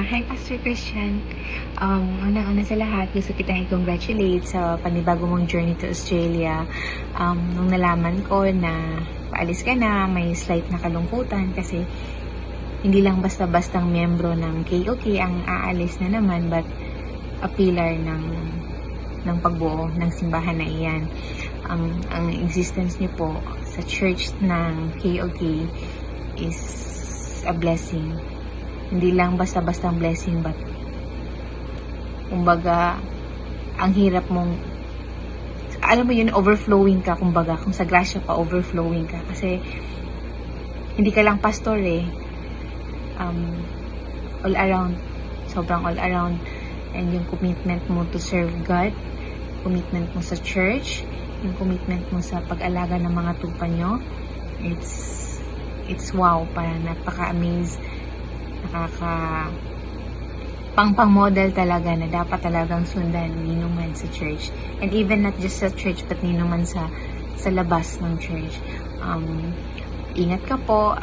Hi, Pastor Christian. Una-una sa lahat, gusto kitang i-congratulate sa panibago mong journey to Australia. Nung nalaman ko na paalis ka na, may slight na kalungkutan kasi hindi lang basta-bastang miyembro ng KOK ang aalis na naman, but a pillar ng pagbuo ng simbahan na iyan. Ang existence niyo po sa church ng KOK is a blessing. Hindi lang basta-bastang blessing, but kumbaga, ang hirap mong, alam mo yun, overflowing ka, kumbaga, kung sa grasya pa, overflowing ka. Kasi, hindi ka lang pastor all around, sobrang all around, and yung commitment mo to serve God, commitment mo sa church, yung commitment mo sa pag-alaga ng mga tupa nyo, it's wow, parang napaka-amaze, pang-model talaga na dapat talagang sundan ninuman sa church. And even not just sa church, but ninuman sa labas ng church. Ingat ka po,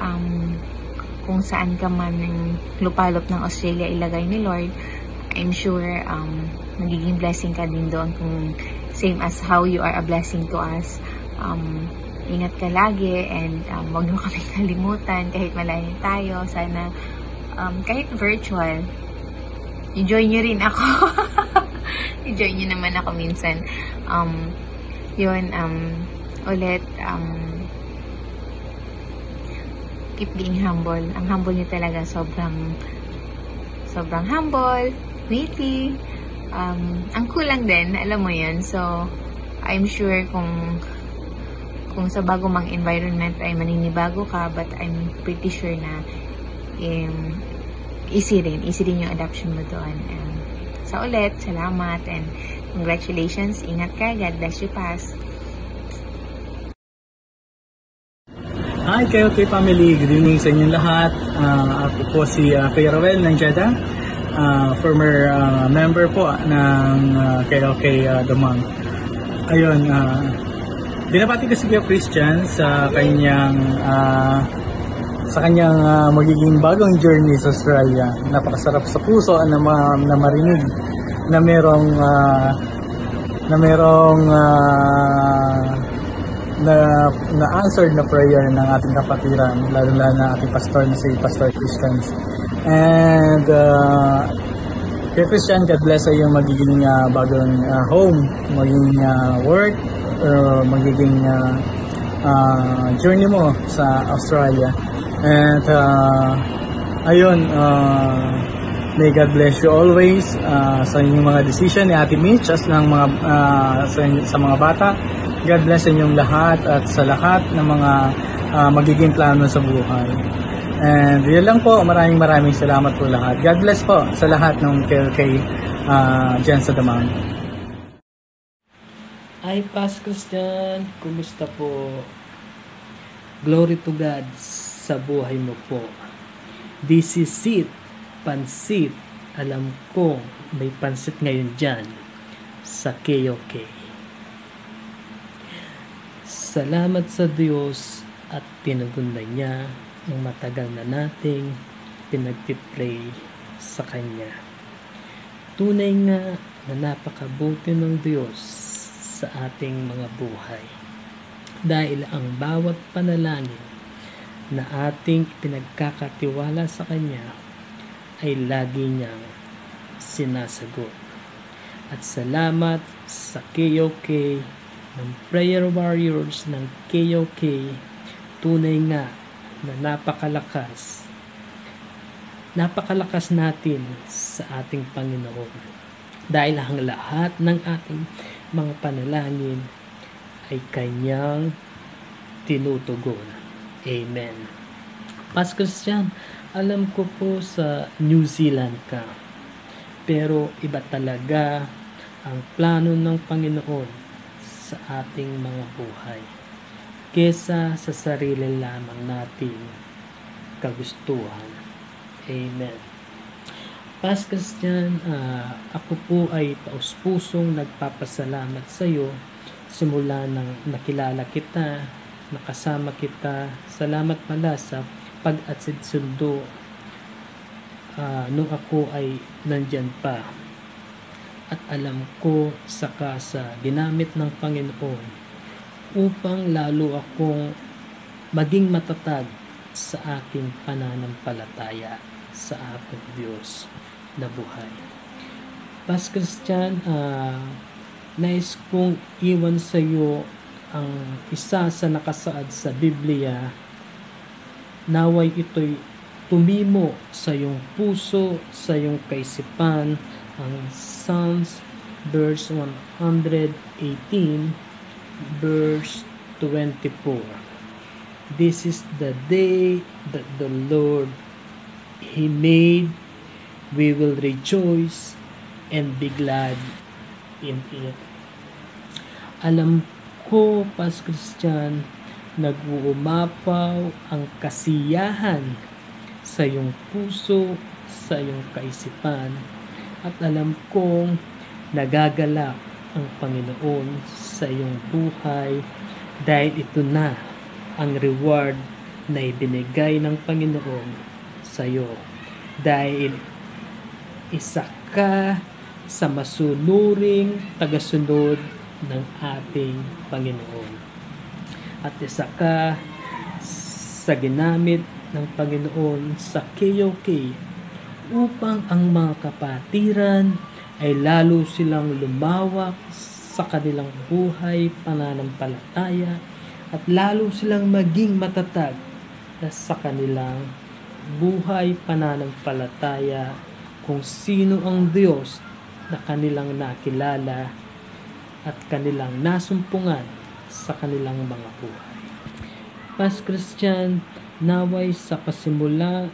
kung saan ka man ng lupalop ng Australia ilagay ni Lord, I'm sure magiging blessing ka din doon, kung same as how you are a blessing to us. Ingat ka lagi, and huwag mo kami kalimutan kahit malayo tayo. Sana kahit virtual, i-join nyo rin ako. I-join nyo naman ako minsan. Ulit, keep being humble. Ang humble nyo talaga, sobrang humble, witty, ang cool lang din, alam mo yun. So, I'm sure kung sa bago mang environment ay maninibago ka, but I'm pretty sure na easy din yung adoption mo doon. Sa ulit, salamat and congratulations. Ingat ka. God bless you, Pas. Hi, KOK family. Good evening sa inyong lahat. Ako po si Kuya Rowel ng Jeddah, former member po ng KOK Damang. Ayun, binabati ko si Kuya Christian sa kanyang magiging bagong journey sa Australia. Napakasarap sa puso na marinig na merong na answered na prayer ng ating kapatiran, lalo na ating pastor na si Pastor Christian. And kay Christian, God bless sa iyong magiging bagong home, magiging work, or magiging journey mo sa Australia. And may God bless you always sa inyong mga decision ni Ate Mitch as ng mga sa mga bata. God bless sa inyong lahat at sa lahat ng mga magiging plano sa buhay. And yun lang po, maraming salamat po lahat. God bless po sa lahat ng KLK dyan sa Damang. Hi, Pas Christian, kumusta po? Glory to God sa buhay mo po. This is it, pansit. Alam ko may pansit ngayon dyan sa KOK. Salamat sa Diyos at tinugunan niya ang matagal na nating pinagpipray sa Kanya. Tunay nga na napakabuti ng Diyos sa ating mga buhay. Dahil ang bawat panalangin na ating pinagkakatiwala sa Kanya ay lagi niyang sinasagot. At salamat sa KOK, ng prayer warriors ng KOK, tunay nga na napakalakas natin sa ating Panginoon. dahil ang lahat ng ating mga panalangin ay Kanyang tinutugon. Amen. Pastor Christian, alam ko po sa New Zealand ka, pero iba talaga ang plano ng Panginoon sa ating mga buhay kesa sa sarili lamang nating kagustuhan. Amen. Pastor Christian, ako po ay taus-pusong nagpapasalamat sa iyo simula nang nakilala kita, nakasama kita. Salamat pala sa pag-atid sundo nung ako ay nandyan pa. At alam ko saka sa ginamit ng Panginoon upang lalo akong maging matatag sa aking pananampalataya sa aking Diyos na buhay. Pastor Christian, nais kong iwan sa iyo ang isa sa nakasaad sa Biblia. Naway ito'y tumimo sa iyong puso, sa iyong kaisipan, ang Psalms verse 118 verse 24. This is the day that the Lord He made. We will rejoice and be glad in it. Alam ko, Pastor Christian, nag-uumapaw ang kasiyahan sa iyong puso, sa iyong kaisipan, at alam kong nagagalak ang Panginoon sa iyong buhay dahil ito na ang reward na ibinigay ng Panginoon sa iyo. Dahil isa ka sa masunuring tagasunod ng ating Panginoon. At isa ka sa ginamit ng Panginoon sa KOK upang ang mga kapatiran ay lalo silang lumawak sa kanilang buhay pananampalataya at lalo silang maging matatag sa kanilang buhay pananampalataya kung sino ang Diyos na kanilang nakilala at kanilang nasumpungan sa kanilang mga buhay. Pastor Christian, naway sa pasimula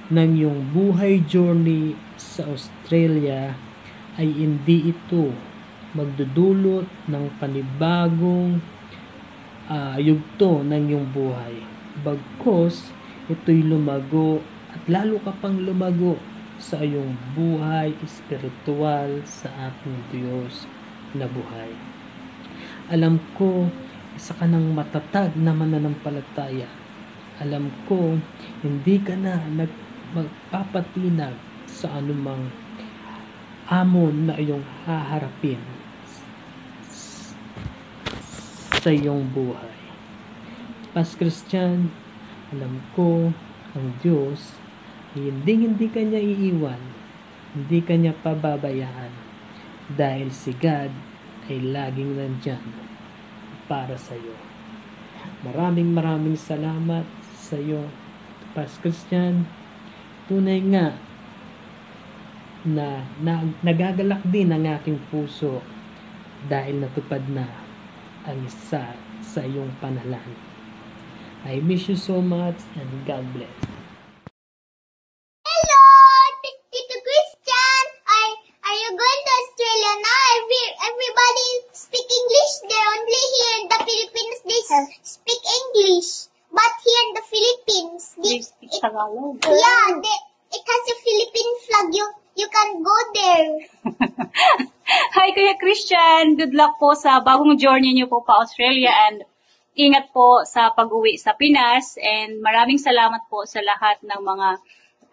ng iyong buhay journey sa Australia ay hindi ito magdudulot ng panibagong yugto ng iyong buhay. Bagkus, ito'y lumago at lalo ka pang lumago sa iyong buhay espiritual sa ating Diyos na buhay. Alam ko, isa ka ng matatag na mananampalataya. Alam ko, hindi ka na magpapatinag sa anumang hamon na iyong haharapin sa iyong buhay. Pastor Christian, alam ko, ang Diyos ay hindi ka niya iiwan, hindi ka niya pababayaan, dahil si God ay laging nandyan para sa iyo. Maraming salamat sa iyo, Pastor Christian. Tunay nga na nagagalak din ang aking puso dahil natupad na ang isa sa iyong panalangin. I miss you so much and God bless. Hello, Tito Christian. Are you going to Australia now? Everybody speak English. They're only here in the Philippines. They speak English. But here in the Philippines, They speak Tagalog. yeah, it has a Philippine flag. You can go there. Hi, Kuya Christian. Good luck po sa bagong journey niyo po pa Australia and ingat po sa pag-uwi sa Pinas and maraming salamat po sa lahat ng mga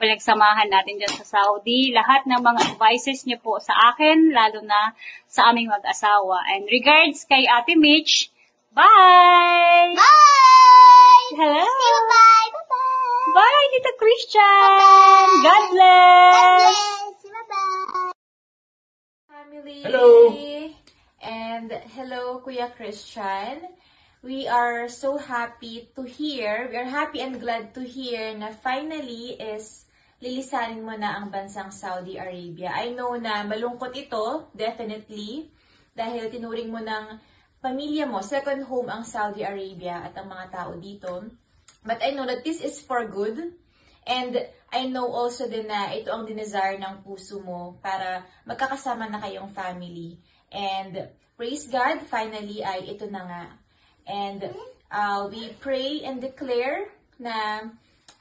pinagsamahan natin dyan sa Saudi. Lahat ng mga advices niyo po sa akin, lalo na sa aming mag-asawa. And regards kay Ate Mitch. Bye! Bye! Hello! Say bye! Bye-bye! Bye, Tito Christian! Bye-bye. God God bless! bless! Bye-bye! Family. Hello. And hello, Kuya Christian. We are so happy to hear, we are happy and glad to hear na finally is lilisanin mo na ang bansang Saudi Arabia. I know na malungkot ito, definitely, dahil tinuring mo ng pamilya mo, second home ang Saudi Arabia at ang mga tao dito. But I know that this is for good. And I know also din na ito ang dinesire ng puso mo para magkakasama na kayong family. And praise God, finally ay ito na nga. And we pray and declare na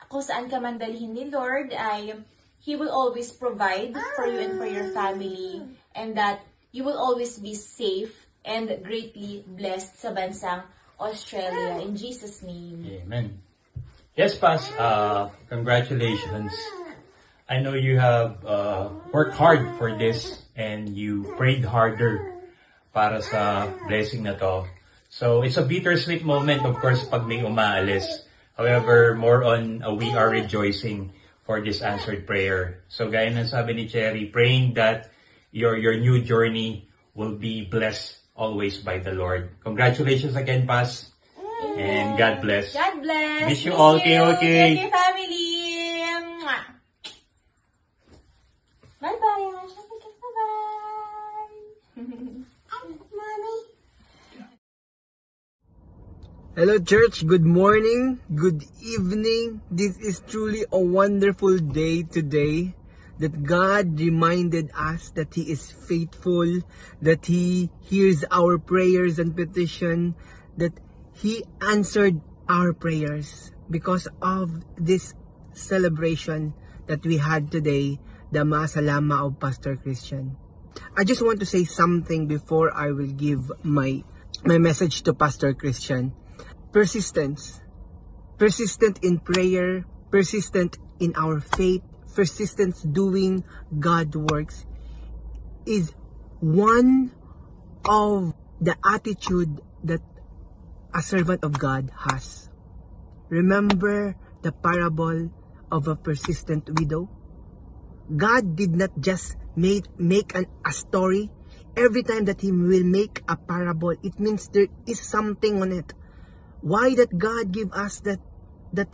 kung saan ka man dalhin ni Lord ay He will always provide for you and for your family. And that you will always be safe and greatly blessed sa bansang Australia. In Jesus' name. Amen. Yes, Pas, congratulations. I know you have worked hard for this and you prayed harder para sa blessing na to. So, it's a bittersweet moment, of course, pag may umaalis. However, more on we are rejoicing for this answered prayer. So, gaya ng sabi ni Cherry, praying that your new journey will be blessed always by the Lord. Congratulations again, Pas. And God bless. God bless. Miss you all, KOK. Thank you, family. Bye-bye. Bye-bye. Hello church, good morning, good evening. This is truly a wonderful day today that God reminded us that He is faithful, that He hears our prayers and petition, that He answered our prayers because of this celebration that we had today, the Maasalama of Pastor Christian. I just want to say something before I will give my message to Pastor Christian. Persistence. Persistent in prayer, persistent in our faith, persistence doing God's works is one of the attitude that a servant of God has. Remember the parable of a persistent widow? God did not just make a story. Every time that He will make a parable, it means there is something on it. Why that God give us that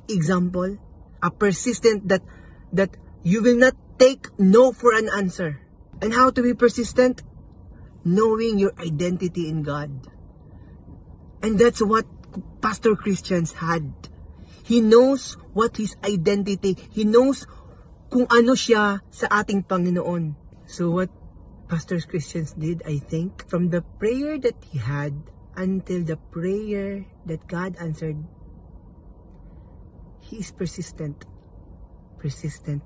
example? A persistent that you will not take no for an answer. And how to be persistent? Knowing your identity in God. And that's what Pastor Christians had. He knows what his identity. He knows kung ano siya sa ating Panginoon. So what Pastor Christians did, I think, from the prayer that he had until the prayer that God answered, he is persistent. Persistent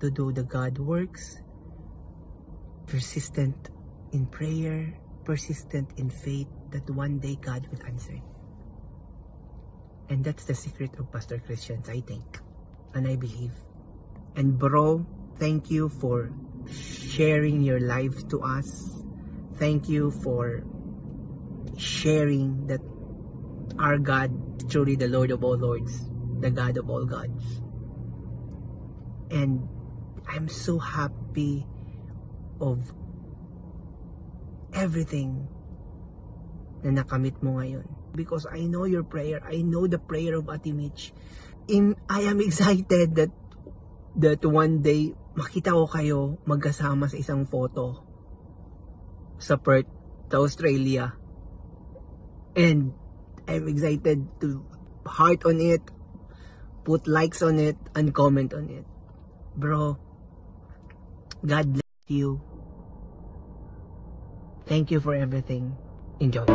to do the God works. Persistent in prayer. Persistent in faith that one day God will answer. And that's the secret of Pastor Christians, I think. And I believe. And bro, thank you for sharing your life to us. Thank you for sharing that our God is truly the Lord of all lords, the God of all gods. And I'm so happy of everything na nakamit mo ngayon. Because I know your prayer. I know the prayer of Ate Mitch. I am excited that one day makita ko kayo magkasama sa isang photo sa Perth, sa Australia. And I'm excited to heart on it, put likes on it, and comment on it. Bro, God bless you. Thank you for everything. Enjoy.